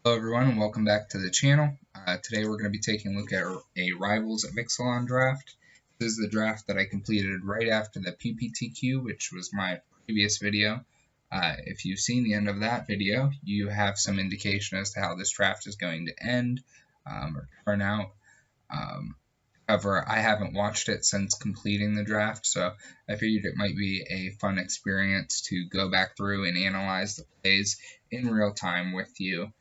Hello everyone and welcome back to the channel. Today we're going to be taking a look at a Rivals of Ixalan draft. This is the draft that I completed right after the PPTQ, which was my previous video. If you've seen the end of that video, you have some indication as to how this draft is going to end or turn out. However, I haven't watched it since completing the draft, so I figured it might be a fun experience to go back through and analyze the plays in real time with you.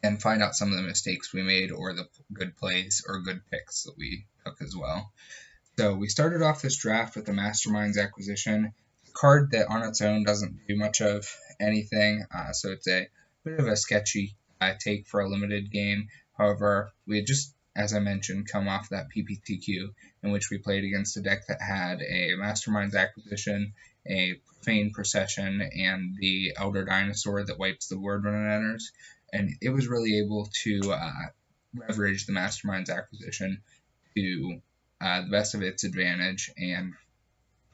And find out some of the mistakes we made or the good plays or good picks that we took as well. So we started off this draft with the Masterminds acquisition, a card that on its own doesn't do much of anything, so it's a bit of a sketchy take for a limited game. However, we had just, as I mentioned, come off that PPTQ in which we played against a deck that had a Masterminds acquisition, a Profane Procession, and the Elder Dinosaur that wipes the board when it enters. And it was really able to leverage the Masterminds acquisition to the best of its advantage and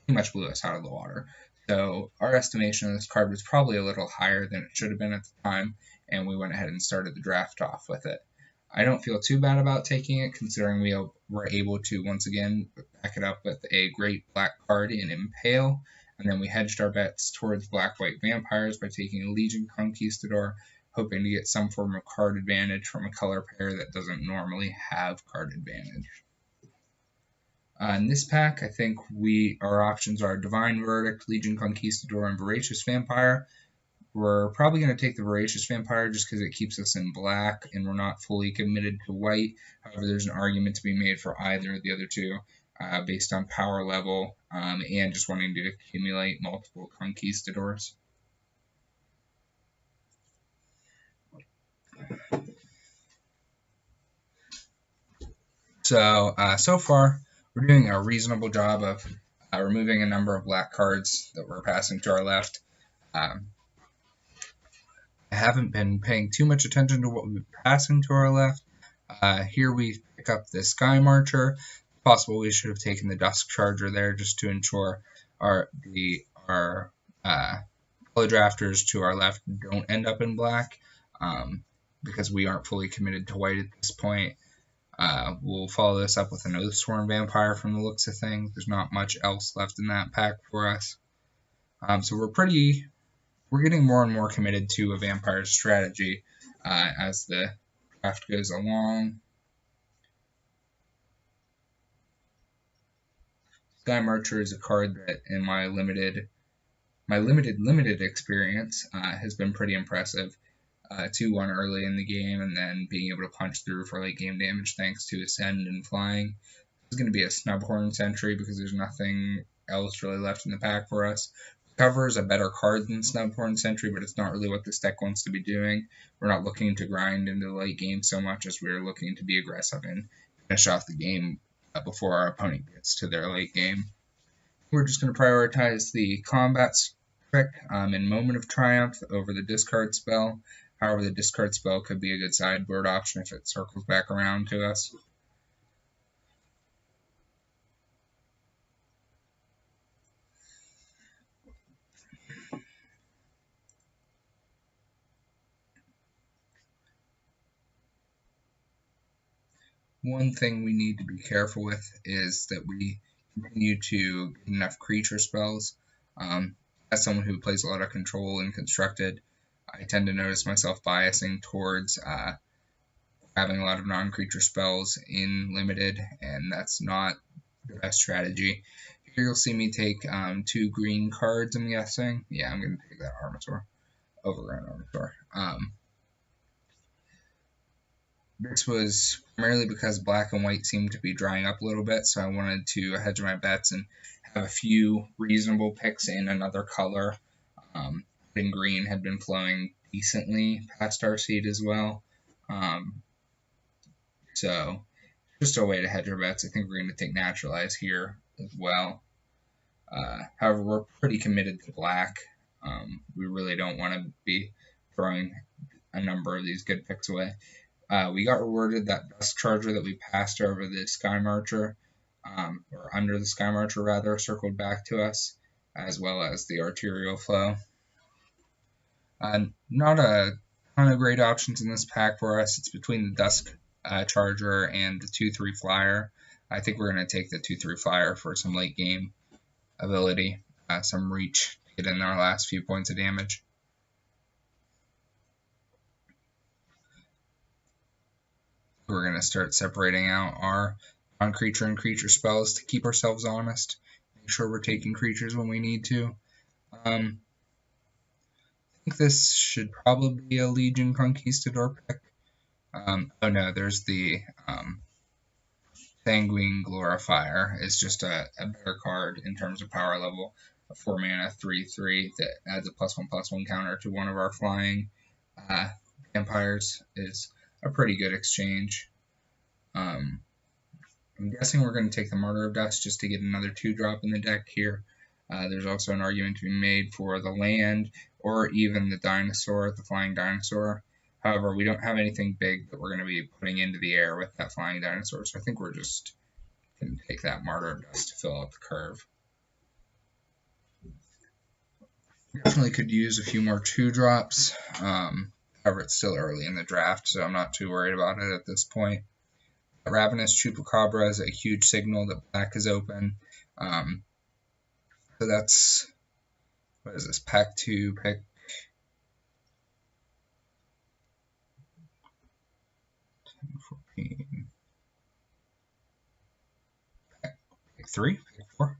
pretty much blew us out of the water. So our estimation of this card was probably a little higher than it should have been at the time, and we went ahead and started the draft off with it. I don't feel too bad about taking it, considering we were able to once again back it up with a great black card in Impale, and then we hedged our bets towards black-white vampires by taking a Legion Conquistador, hoping to get some form of card advantage from a color pair that doesn't normally have card advantage. In this pack, I think our options are Divine Verdict, Legion Conquistador, and Voracious Vampire. We're probably going to take the Voracious Vampire just because it keeps us in black and we're not fully committed to white. However, there's an argument to be made for either of the other two based on power level and just wanting to accumulate multiple Conquistadors. So far, we're doing a reasonable job of removing a number of black cards that we're passing to our left. I haven't been paying too much attention to what we've been passing to our left. Here we pick up the Sky Marcher. It's possible we should have taken the Dusk Charger there just to ensure our color drafters to our left don't end up in black because we aren't fully committed to white at this point. We'll follow this up with an Oathsworn Vampire from the looks of things. There's not much else left in that pack for us. So we're getting more and more committed to a vampire strategy as the draft goes along. Sky Marcher is a card that in my limited experience has been pretty impressive. 2-1 early in the game, and then being able to punch through for late game damage thanks to Ascend and Flying. This is going to be a Snubhorn Sentry because there's nothing else really left in the pack for us. Cover is a better card than Snubhorn Sentry, but it's not really what this deck wants to be doing. We're not looking to grind into the late game so much as we're looking to be aggressive and finish off the game before our opponent gets to their late game. We're just going to prioritize the combat trick in Moment of Triumph over the discard spell. However, the discard spell could be a good sideboard option if it circles back around to us. One thing we need to be careful with is that we continue to get enough creature spells. As someone who plays a lot of control and constructed, I tend to notice myself biasing towards having a lot of non-creature spells in limited, and that's not the best strategy. Here you'll see me take 2 green cards, I'm guessing. Yeah, I'm going to take that Armator, Overgrown Armator. This was primarily because black and white seemed to be drying up a little bit, so I wanted to hedge my bets and have a few reasonable picks in another color. And green had been flowing decently past our seed as well. So just a way to hedge our bets. I think we're going to take Naturalize here as well. However, we're pretty committed to black. We really don't want to be throwing a number of these good picks away. We got rewarded that Dusk Charger that we passed over the Sky Marcher, or under the Sky Marcher rather, circled back to us, as well as the Arterial Flow. Not a ton of great options in this pack for us. It's between the Dusk Charger and the 2/3 Flyer. I think we're going to take the 2/3 Flyer for some late game ability, some reach to get in our last few points of damage. We're going to start separating out our non-creature and creature spells to keep ourselves honest. Make sure we're taking creatures when we need to. I think this should probably be a Legion Conquistador pick. Oh no, there's the Sanguine Glorifier. It's just a better card in terms of power level. A 4-mana 3/3 that adds a +1/+1 counter to one of our flying vampires is a pretty good exchange. I'm guessing we're going to take the Martyr of Dust just to get another 2-drop in the deck here. There's also an argument to be made for the land or even the dinosaur, the flying dinosaur. However, we don't have anything big that we're going to be putting into the air with that flying dinosaur, so I think we're just going to take that Martyr of Dust to fill out the curve. Definitely could use a few more 2-drops. However, it's still early in the draft, so I'm not too worried about it at this point. Ravenous Chupacabra is a huge signal that black is open. So that's, what is this, pack 2, pick 14, pick 3, pick 4.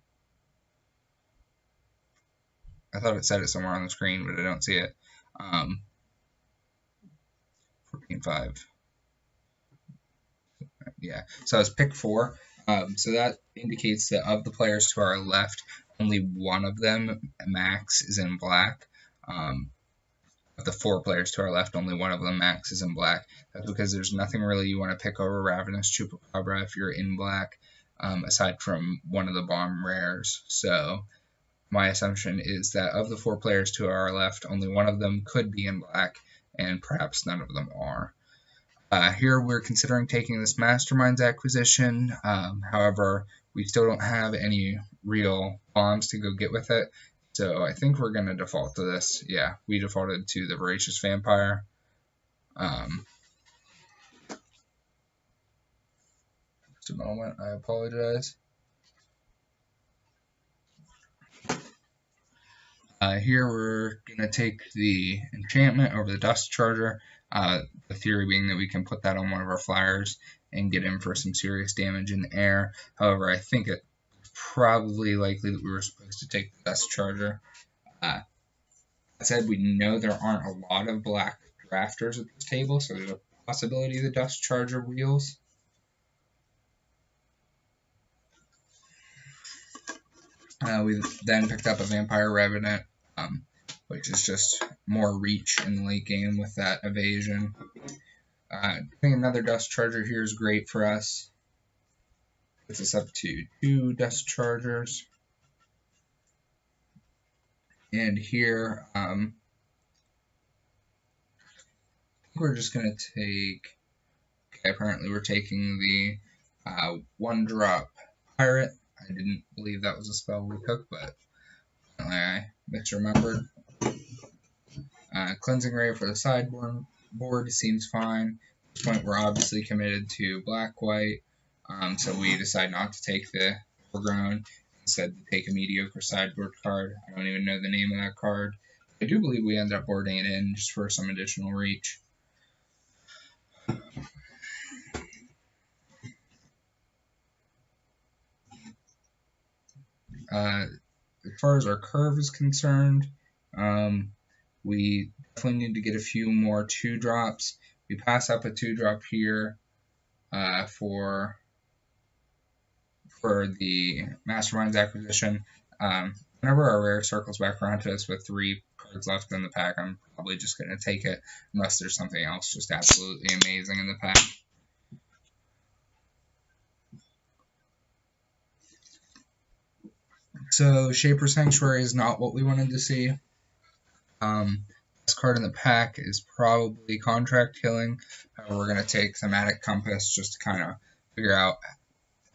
I thought it said it somewhere on the screen, but I don't see it. 14-5. Yeah, so it's pick 4. So that indicates that of the players to our left, only one of them, max, is in black. Of the 4 players to our left, only one of them, max, is in black. That's because there's nothing really you want to pick over Ravenous Chupacabra if you're in black, aside from one of the bomb rares. So my assumption is that of the 4 players to our left, only one of them could be in black, and perhaps none of them are. Here we're considering taking this Masterminds acquisition. However, we still don't have any real bombs to go get with it. So I think we're going to default to this. Yeah, we defaulted to the Voracious Vampire. Just a moment, I apologize. Here we're going to take the enchantment over the Dust Charger. The theory being that we can put that on one of our flyers and get in for some serious damage in the air. However, I think it's probably likely that we were supposed to take the Dust Charger. That said, we know there aren't a lot of black drafters at this table, so there's a possibility the Dust Charger wheels. We then picked up a Vampire Revenant, which is just more reach in the late game with that evasion. I think another Dust Charger here is great for us. Gets us up to 2 Dust Chargers. And here, I think we're just going to take, okay, apparently we're taking the 1-drop Pirate. I didn't believe that was a spell we took, but I misremembered. Cleansing Ray for the sideboard seems fine. At this point, we're obviously committed to black-white, so we decide not to take the Overgrown. Instead, to take a mediocre sideboard card. I don't even know the name of that card. I do believe we ended up boarding it in just for some additional reach. As far as our curve is concerned, we definitely need to get a few more 2-drops. We pass up a 2-drop here for the Masterminds acquisition. Whenever our rare circles back around to us with 3 cards left in the pack, I'm probably just going to take it unless there's something else just absolutely amazing in the pack. So Shaper Sanctuary is not what we wanted to see. This card in the pack is probably Contract Killing. We're going to take Thematic Compass just to kind of figure out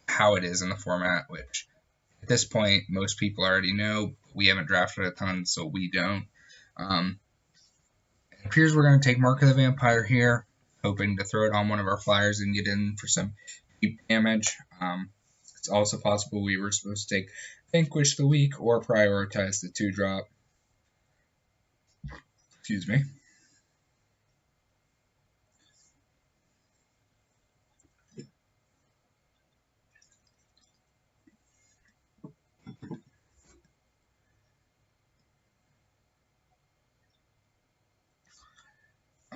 how it is in the format, which at this point most people already know. We haven't drafted a ton, so we don't. And appears we're going to take Mark of the Vampire here, hoping to throw it on one of our flyers and get in for some deep damage. It's also possible we were supposed to take Vanquish the Weak or prioritize the 2-drop. Excuse me.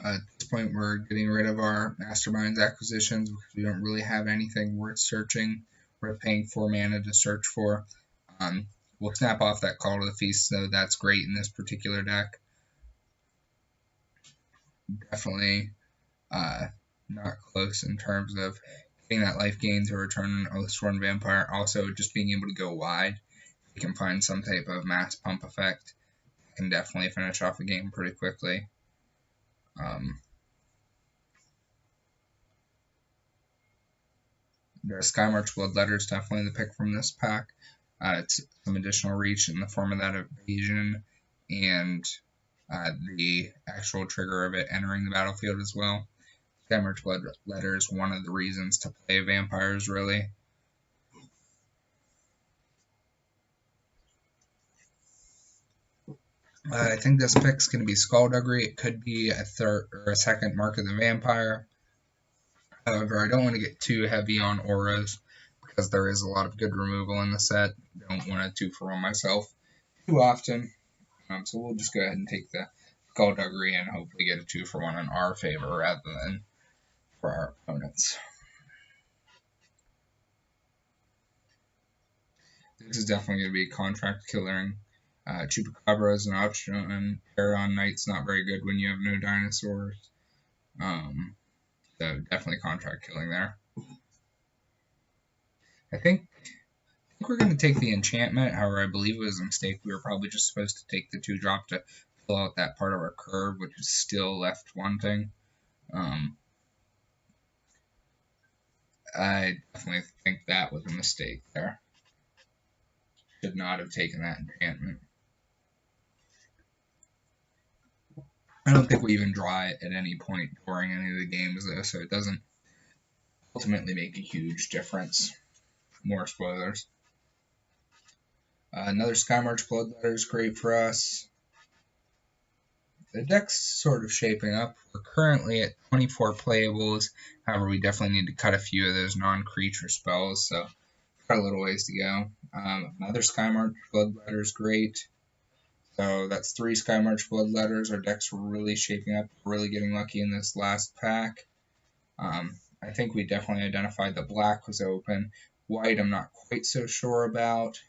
At this point, we're getting rid of our Masterminds acquisitions because we don't really have anything worth searching. We're paying 4 mana to search for. We'll snap off that Call to the Feast, so that's great in this particular deck. Definitely not close in terms of getting that life gain to return an Oathsworn Vampire. Also, just being able to go wide. If we can find some type of mass pump effect, can definitely finish off a game pretty quickly. The Skymarch Bloodletter is definitely the pick from this pack. It's some additional reach in the form of that evasion and the actual trigger of it entering the battlefield as well. Skymarch Bloodletter is one of the reasons to play vampires, really. I think this pick's going to be Skullduggery. It could be a third or a second Mark of the Vampire. However, I don't want to get too heavy on auras because there is a lot of good removal in the set. Don't want to 2-for-1 myself too often. So we'll just go ahead and take the Skullduggery and hopefully get a 2-for-1 in our favor rather than for our opponents. This is definitely going to be contract killing. Chupacabra is an option, and Paragon Knight's not very good when you have no dinosaurs. So definitely contract killing there. I think we're going to take the enchantment. However, I believe it was a mistake. We were probably just supposed to take the 2-drop to fill out that part of our curve, which is still left wanting. I definitely think that was a mistake there. Should not have taken that enchantment. I don't think we even draw it at any point during any of the games, though, so it doesn't ultimately make a huge difference. More spoilers. Another Skymarch Bloodletter is great for us. The deck's sort of shaping up. We're currently at 24 playables. However, we definitely need to cut a few of those non-creature spells, so got a little ways to go. Another Skymarch Bloodletter is great. So that's 3 Skymarch Bloodletters. Our deck's really shaping up, really getting lucky in this last pack. I think we definitely identified that black was open. White, I'm not quite so sure about.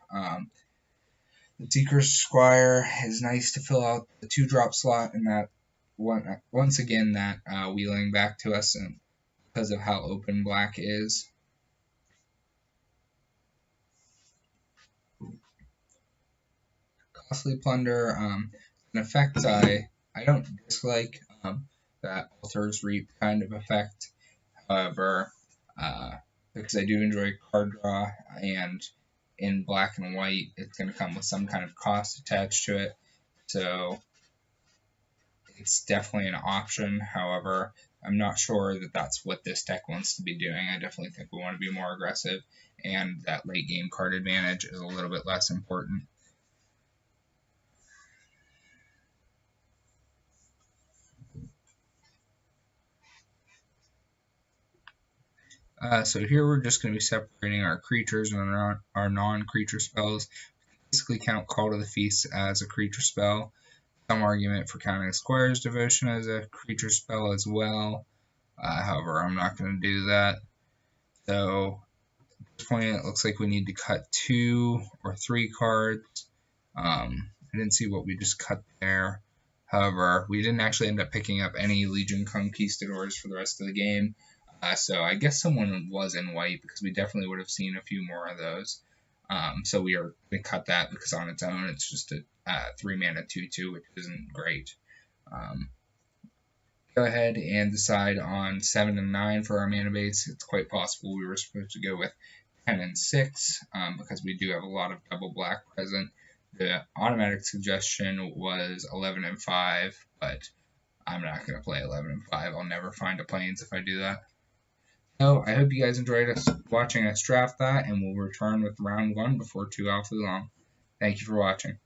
The Seeker's Squire is nice to fill out the 2-drop slot, and that once again that wheeling back to us and because of how open black is. Costly Plunder, an effect I don't dislike, that Altars Reap kind of effect. However, because I do enjoy card draw, and in black and white, it's going to come with some kind of cost attached to it. So it's definitely an option. However, I'm not sure that that's what this deck wants to be doing. I definitely think we want to be more aggressive, and that late game card advantage is a little bit less important. So here we're just going to be separating our creatures and our non-creature spells. Basically count Call to the Feast as a creature spell. Some argument for counting Squire's Devotion as a creature spell as well. However, I'm not going to do that. So at this point, it looks like we need to cut 2 or 3 cards. I didn't see what we just cut there. However, we didn't actually end up picking up any Legion Conquistadors for the rest of the game. So I guess someone was in white because we definitely would have seen a few more of those. So we are going to cut that because on its own it's just a 3-mana 2/2, which isn't great. Go ahead and decide on 7 and 9 for our mana base. It's quite possible we were supposed to go with 10 and 6 because we do have a lot of double black present. The automatic suggestion was 11 and 5, but I'm not going to play 11 and 5. I'll never find a plains if I do that. So I hope you guys enjoyed watching us draft that, and we'll return with round 1 before too awfully long. Thank you for watching.